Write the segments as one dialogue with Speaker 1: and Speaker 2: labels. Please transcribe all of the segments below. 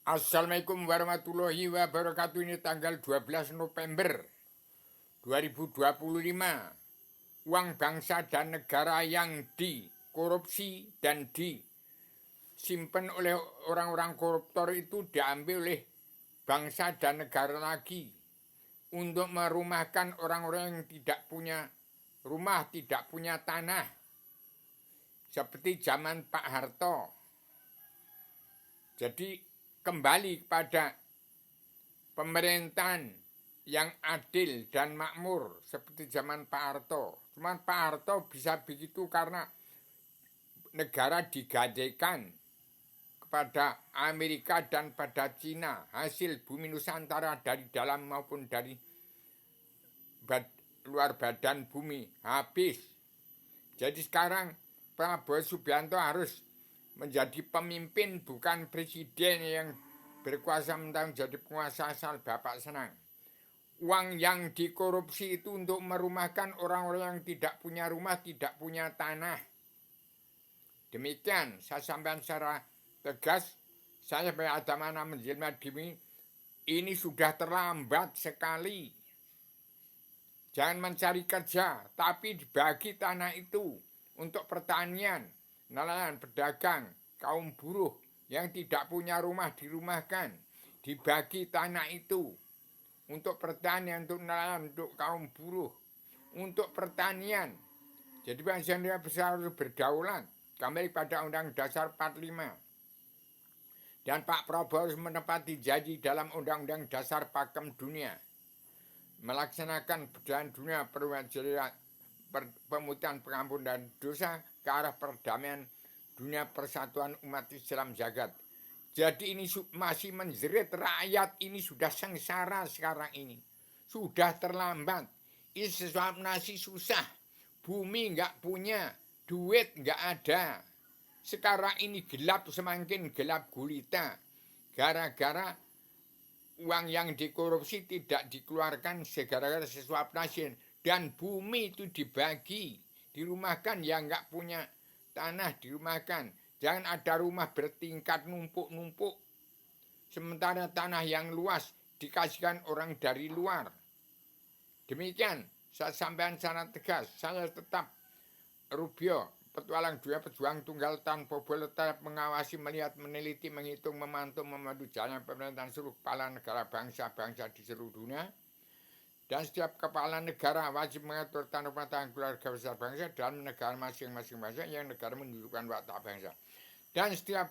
Speaker 1: Assalamualaikum warahmatullahi wabarakatuh. Ini tanggal 12 November 2025. Uang bangsa dan negara yang dikorupsi dan disimpan oleh orang-orang koruptor itu diambil oleh bangsa dan negara lagi untuk merumahkan orang-orang yang tidak punya rumah, tidak punya tanah. Seperti zaman Pak Harto. Jadi kembali kepada pemerintahan yang adil dan makmur seperti zaman Pak Harto. Cuman Pak Harto bisa begitu karena negara digadaikan kepada Amerika dan pada Cina. Hasil bumi Nusantara dari dalam maupun dari luar badan bumi habis. Jadi sekarang Prabowo Subianto harus menjadi pemimpin, bukan presiden yang berkuasa mentang jadi penguasa asal Bapak senang. Uang yang dikorupsi itu untuk merumahkan orang-orang yang tidak punya rumah, tidak punya tanah. Demikian saya sampaikan secara tegas. Saya sebagai Adamana menjelma diri, ini sudah terlambat sekali. Jangan mencari kerja, tapi dibagi tanah itu untuk pertanian, nelayan, pedagang, kaum buruh yang tidak punya rumah dirumahkan. Dibagi tanah itu untuk pertanian, untuk nelayan, untuk kaum buruh, untuk pertanian. Jadi bangsa Indonesia besar harus berdaulat kembali pada Undang Dasar 45. Dan Pak Prabowo harus menepati janji dalam Undang-Undang Dasar Pakem Dunia. Melaksanakan perdamaian dunia, pemutihan pengampunan dosa ke arah perdamaian dunia, persatuan umat Islam jagat. Jadi ini masih menjerit rakyat, ini sudah sengsara sekarang ini. Sudah terlambat. Ini sesuap nasi susah. Bumi nggak punya, duit nggak ada. Sekarang ini gelap, semakin gelap gulita. Gara-gara uang yang dikorupsi tidak dikeluarkan segera-gara sesuap nasi. Dan bumi itu dibagi, dirumahkan, yang nggak punya tanah dirumahkan. Jangan ada rumah bertingkat numpuk-numpuk. Sementara tanah yang luas dikasihkan orang dari luar. Demikian saya sampaikan secara tegas. Saya tetap Rubio, petualang dunia, pejuang tunggal tanpa boleh tetap mengawasi, melihat, meneliti, menghitung, memantau, memandu jalan pemerintahan seluruh kepala negara bangsa-bangsa di seluruh dunia. Dan setiap kepala negara wajib mengatur tata rumah tangga keluarga besar bangsa dalam negara masing-masing bangsa yang negara mendudukan watak bangsa. Dan setiap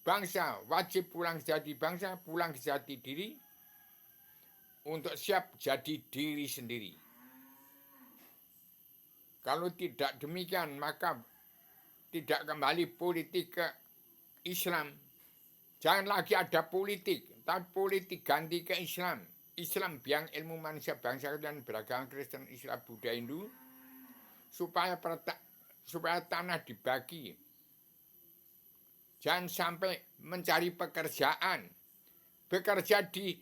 Speaker 1: bangsa wajib pulang jadi bangsa, pulang jati diri untuk siap jadi diri sendiri. Kalau tidak demikian, maka tidak kembali politik ke Islam. Jangan lagi ada politik, tapi politik ganti ke Islam. Islam biang ilmu manusia bangsa dan beragama Kristen, Islam, Buddha, Hindu, supaya tanah dibagi. Jangan sampai mencari pekerjaan, bekerja di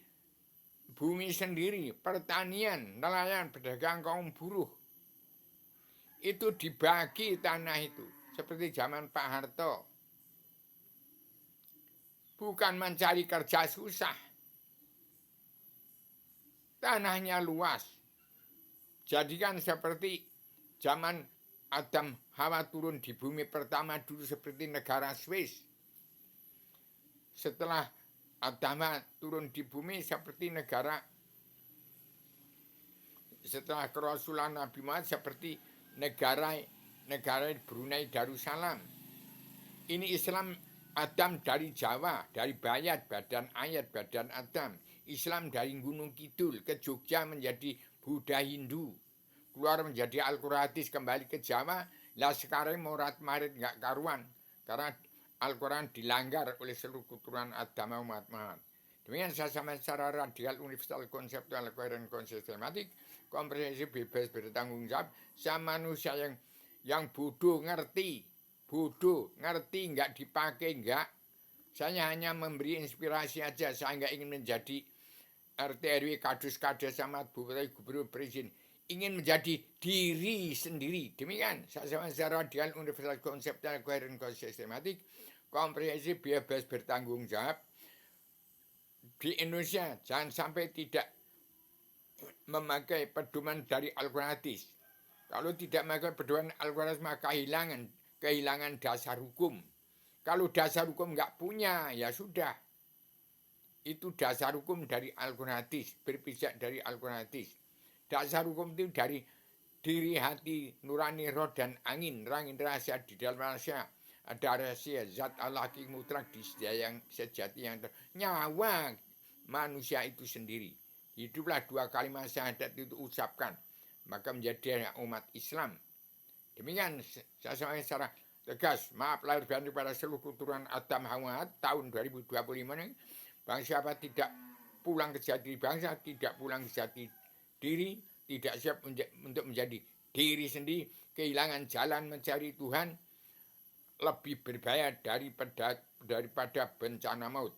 Speaker 1: bumi sendiri, pertanian, nelayan, pedagang, kaum buruh. Itu dibagi tanah itu, seperti zaman Pak Harto. Bukan mencari kerja susah. Tanahnya luas. Jadikan seperti zaman Adam Hawa turun di bumi pertama dulu seperti negara Swiss. Setelah Adam turun di bumi seperti negara, setelah kerasulan Nabi Muhammad seperti negara Brunei Darussalam. Ini Islam Adam dari Jawa, dari Bayat, badan ayat, badan Adam. Islam dari Gunung Kidul ke Jogja menjadi Buddha Hindu. Keluar menjadi Al-Quran hadis, kembali ke Jawa. Lah sekarang morat marit nggak karuan. Karena Al-Quran dilanggar oleh seluruh keturunan Adam umat Muhammad. Demikian saya sampaikan secara radikal, universal, konseptual, koheren, konsistematik, komprehensif, bebas, bertanggung jawab. Saya manusia yang bodoh ngerti. Bodoh ngerti, nggak dipakai, nggak. Saya hanya memberi inspirasi aja. Saya nggak ingin menjadi RT RW, kadus sama bupati, gubernur, presiden. Ingin menjadi diri sendiri. Demikian saya sampaikan secara radikal, universal, konseptual, koheren, konsistematik, komprehensif, bebas, bertanggung jawab. di Indonesia jangan sampai tidak memakai pedoman dari Al-Quran hadis. Kalau tidak memakai pedoman Al-Quran maka kehilangan dasar hukum. Kalau dasar hukum nggak punya, ya sudah. Itu dasar hukum dari Al-Quran hadis, berpijak dari Al-Quran hadis. Dasar hukum itu dari diri, hati, nurani, roh, dan angin rahasia di dalam rahasia. Ada rahasia zat Allah hakiki mutlak di yang sejati yang nyawa manusia itu sendiri. Hiduplah 2 kalimat syahadat itu ucapkan, maka menjadi umat Islam. Demikian saya sampaikan secara tegas. Maaf lahir batin pada seluruh keturunan Adam Hawa tahun 2025 ini. Bangsa apa tidak pulang ke jati bangsa, tidak pulang ke jati diri, tidak siap untuk menjadi diri sendiri, kehilangan jalan mencari Tuhan, lebih berbahaya daripada bencana maut.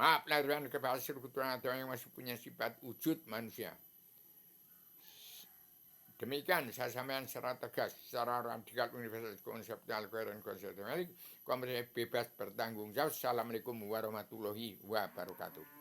Speaker 1: Maaf lahir batin kepada seluruh keturunan Adam yang masih punya sifat wujud manusia. Demikian saya sampaikan secara tegas, secara radikal, universal, konseptual, koheren, konseptual, bebas bertanggung jawab. Assalamualaikum warahmatullahi wabarakatuh.